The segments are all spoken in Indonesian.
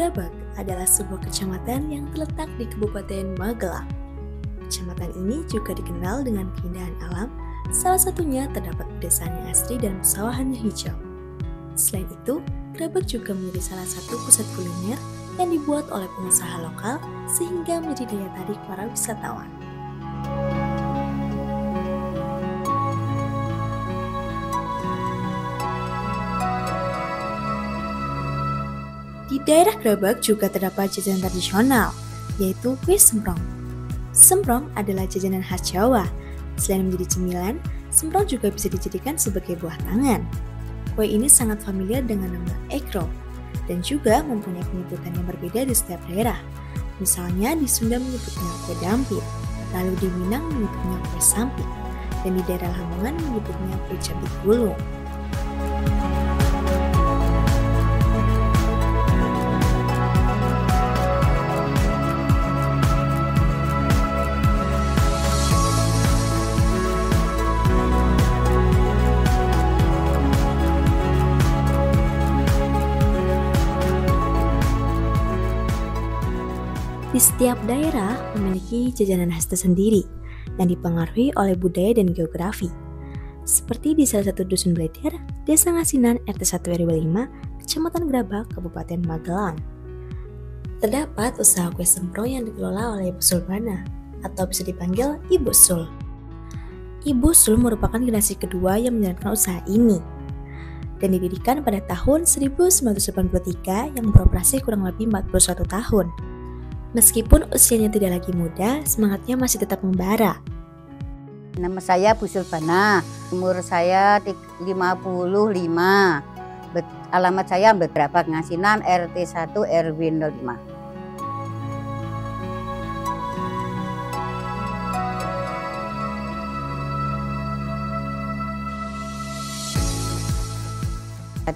Grabag adalah sebuah kecamatan yang terletak di Kabupaten Magelang. Kecamatan ini juga dikenal dengan keindahan alam, salah satunya terdapat pedesaan yang asri dan pesawahan yang hijau. Selain itu, Grabag juga menjadi salah satu pusat kuliner yang dibuat oleh pengusaha lokal sehingga menjadi daya tarik para wisatawan. Di daerah Grabag juga terdapat jajanan tradisional, yaitu kue semprong. Semprong adalah jajanan khas Jawa. Selain menjadi cemilan, semprong juga bisa dijadikan sebagai buah tangan. Kue ini sangat familiar dengan nama egg roll, dan juga mempunyai penyebutan yang berbeda di setiap daerah. Misalnya di Sunda menyebutnya kue dampit, lalu di Minang menyebutnya kue sampit, dan di daerah Lamongan menyebutnya kue cabit gulung. Di setiap daerah memiliki jajanan khas tersendiri yang dipengaruhi oleh budaya dan geografi. Seperti di salah satu dusun Bledir, Desa Ngasinan RT 1 RW 5, Kecamatan Grabag, Kabupaten Magelang. Terdapat usaha kue semprong yang dikelola oleh Ibu Sulbana, atau bisa dipanggil Ibu Sul. Ibu Sul merupakan generasi kedua yang menjalankan usaha ini, dan didirikan pada tahun 1983 yang beroperasi kurang lebih 41 tahun. Meskipun usianya tidak lagi muda, semangatnya masih tetap membara. Nama saya Bu Sulbana, umur saya 55. Alamat saya Grabag Ngasinan RT 1 RW 05.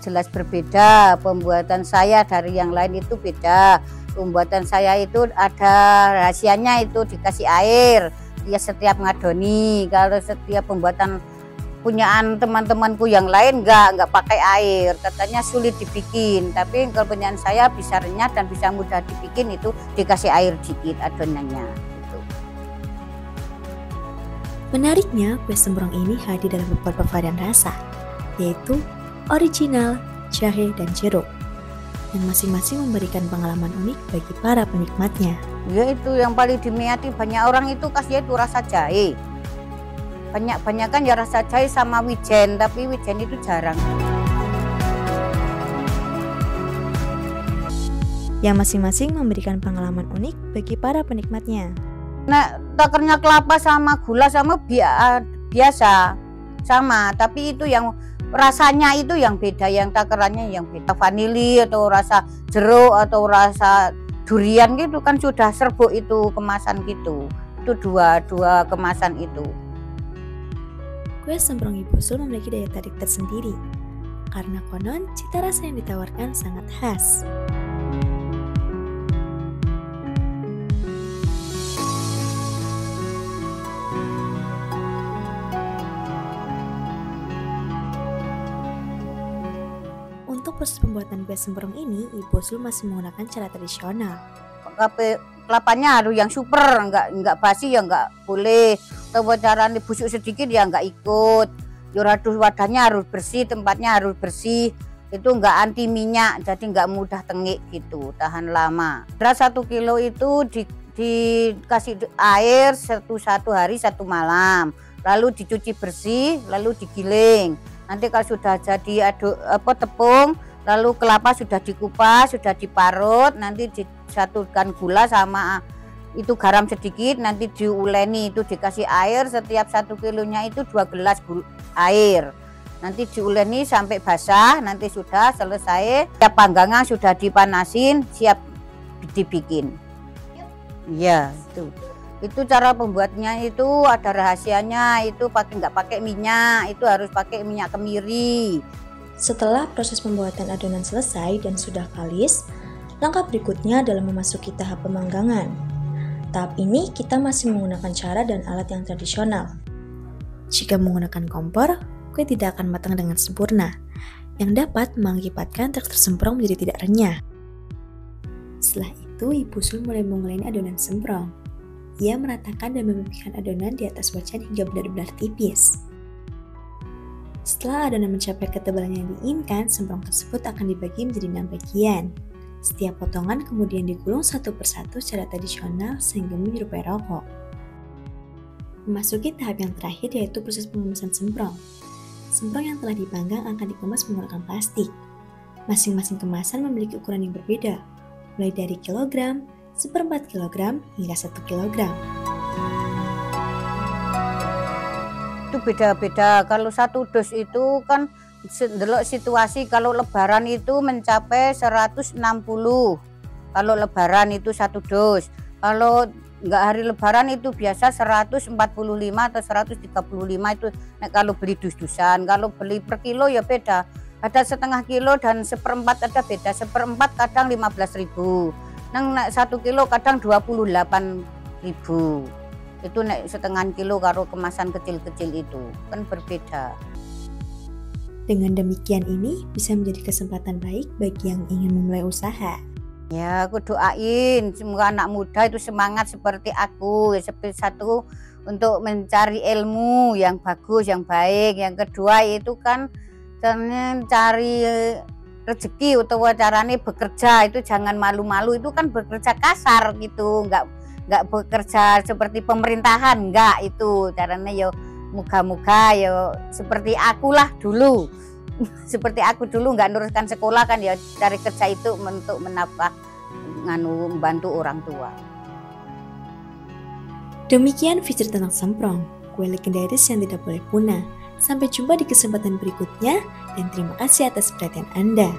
Jelas berbeda, pembuatan saya dari yang lain itu beda. Pembuatan saya itu ada rahasianya, itu dikasih air dia setiap ngadoni. Kalau setiap pembuatan punyaan teman-temanku yang lain nggak pakai air, katanya sulit dibikin. Tapi kalau punyaan saya bisa renyah dan bisa mudah dibikin, itu dikasih air dikit adonannya gitu. Menariknya, kue semprong ini hadir dalam beberapa varian rasa, yaitu original, jahe, dan jeruk, yang masing-masing memberikan pengalaman unik bagi para penikmatnya. Ya itu yang paling diminati banyak orang itu kasih itu rasa jahe. Banyak kan ya rasa jahe sama wijen, tapi wijen itu jarang. Yang masing-masing memberikan pengalaman unik bagi para penikmatnya. Nah, takernya kelapa sama gula sama biasa sama, tapi itu yang rasanya itu yang beda, yang takerannya yang beda. Vanili atau rasa jeruk atau rasa durian gitu kan sudah serbuk itu kemasan gitu. Itu dua kemasan itu. Kue semprong Ibu Sul memiliki daya tarik tersendiri karena konon cita rasa yang ditawarkan sangat khas. Untuk proses pembuatan kue semprong ini, Ibu Sul masih menggunakan cara tradisional. Kelapanya harus yang super, nggak basi ya nggak boleh. Atau cara busuk sedikit ya nggak ikut. Wadahnya harus bersih, tempatnya harus bersih. Itu nggak anti minyak, jadi nggak mudah tengik gitu, tahan lama. Beras 1 kilo itu dikasih air satu hari 1 malam, lalu dicuci bersih, lalu digiling. Nanti kalau sudah jadi tepung, lalu kelapa sudah dikupas, sudah diparut, nanti disatukan gula sama itu garam sedikit, nanti diuleni, itu dikasih air. Setiap 1 kilonya itu 2 gelas air. Nanti diuleni sampai basah, nanti sudah selesai. Siap panggangan sudah dipanasin, siap dibikin. Iya, itu. Itu cara pembuatnya itu ada rahasianya, itu nggak pakai minyak, itu harus pakai minyak kemiri. Setelah proses pembuatan adonan selesai dan sudah kalis, langkah berikutnya adalah memasuki tahap pemanggangan. Tahap ini kita masih menggunakan cara dan alat yang tradisional. Jika menggunakan kompor, kue tidak akan matang dengan sempurna, yang dapat mengakibatkan tekstur semprong menjadi tidak renyah. Setelah itu, Ibu Sul mulai menguleni adonan semprong. Ia meratakan dan memipihkan adonan di atas wajan hingga benar-benar tipis. Setelah adonan mencapai ketebalan yang diinginkan, semprong tersebut akan dibagi menjadi 6 bagian. Setiap potongan kemudian digulung satu persatu secara tradisional sehingga menyerupai rokok. Memasuki tahap yang terakhir yaitu proses pengemasan semprong. Semprong yang telah dipanggang akan dikemas menggunakan plastik. Masing-masing kemasan memiliki ukuran yang berbeda, mulai dari kilogram, 1/4 kilogram, hingga 1 kilogram. Itu beda-beda. Kalau 1 dus itu kan delok situasi, kalau lebaran itu mencapai 160. Kalau lebaran itu 1 dus. Kalau enggak hari lebaran itu biasa 145 atau 135 itu kalau beli dus-dusan. Kalau beli per kilo ya beda. Ada setengah kilo dan 1/4 ada beda. 1/4 kadang 15.000. Nang 1 kilo kadang 28.000. Itu naik setengah kilo karo kemasan kecil-kecil itu kan berbeda. Dengan demikian ini bisa menjadi kesempatan baik bagi yang ingin memulai usaha. Ya, aku doain semoga anak muda itu semangat seperti aku, seperti satu untuk mencari ilmu yang bagus, yang baik. Yang kedua itu kan cari rezeki atau caranya bekerja itu jangan malu-malu, itu kan bekerja kasar gitu, nggak bekerja seperti pemerintahan, enggak, itu caranya yo moga-moga yo seperti akulah dulu. Seperti aku dulu nggak neruskan sekolah kan ya cari kerja itu untuk menapah membantu orang tua. Demikian fitur tentang semprong, kue legendaris yang tidak boleh punah. Sampai jumpa di kesempatan berikutnya dan terima kasih atas perhatian Anda.